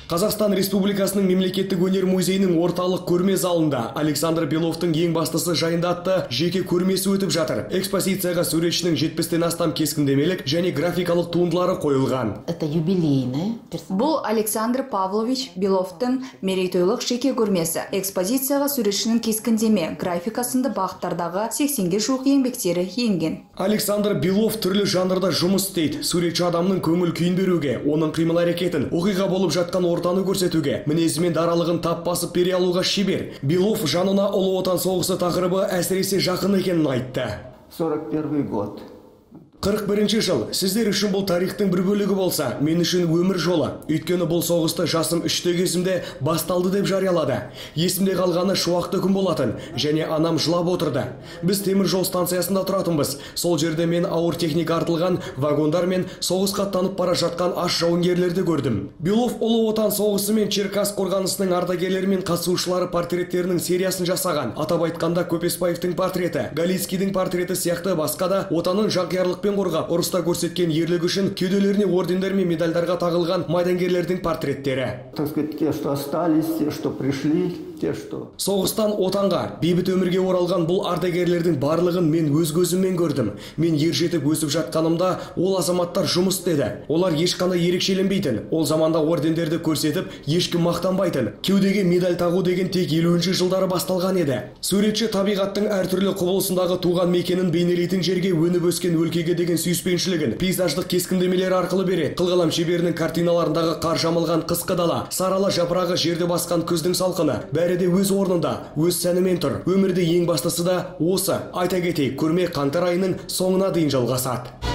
Қазақстан Республикасының мемлекеттік өнер музейінің орталық көрме залында Александр Беловтың ең бастысы жайында атты жеке көрмесі өтіп жатыр. Экспозицияға суретшінің 70-тен астам кескіндемелік және графикалық туындылары қойылған. Это юбилейный. Бұл Александр Павлович Беловтың мерейтойлық жеке көрмесі. Экспозицияға суретшінің кескіндеме, графикасында бағыттардағы 80-ге жуық еңбектері енген. Александр Белов түрлі жанрда жұмыс істейді. Суретші адамның көңіл күйін беруге, оның қимыл әрекетін, оқиға болып жатқан ортаны көрсетуге, мінезімен даралығын тап басып бере алуға шебер. Белов жанына Ұлы Отан соғысы тақырыбы әсіресе жақын екенін айтты. 41 год. 41 жыл. Сіздер үшін бұл тарихтың бір бөлігі болса, мен үшін өмір жолы. Өйткені бұл соғысты жасым 3-те кезімде басталды деп жариялады. Есімде қалғаны шуақты күн болатын, және анам жылап отырды. Біз темір жол станциясында тұратынбыз. Сол жерде мен ауыр техника артылған вагондар мен соғысқа танып бара жатқан аш жауынгерлерді көрдім. Белов Ұлы Отан соғысы мен Черкас қорғанысының ардагерлері мен қатысушылары портреттерінің сериясын жасаған. Атап айтқанда Көпесбаевтың портреті, Галицкийдің портреті сияқты басқа да отанын жанқиярлықпен қорғап, ұрыста көрсеткен ерлігі үшін кеуделеріне ордендер мен медальдарға тағылған майдангерлердің портреттері. Так сказать, те, что остались, те, что пришли, те, что... Соғыстан отанға, бейбіт өмірге оралған бұл ардагерлердің барлығын мен өз көзіммен көрдім. Мен ержетіп өсіп жатқанымда ол азаматтар жұмыс істеді. Олар ешқандай ерекшеленбейтін. Ол заманда ордендерді көрсетіп, ешкім мақтанбайтын. Кеудеге медаль тағу деген тек 50-ші жылдары басталған еді. Суретші табиғаттың әртүрлі құбылысындағы туған мекенін бейнелейтін жерге өніп өскен өлкеге деген сүйіспеншілігін пейзаждық кескіндемелер арқылы береді. Қылғалам шеберінің картиналарындағы қар жамылған қысқы дала, сарала жапырағы жерді басқан күздің салқыны, бәрі де өз орнында, өз сәнімен тұр. Өмірде ең бастысы да осы. Айта кетейік, көрме қаңтар айының соңына дейін жалғасады.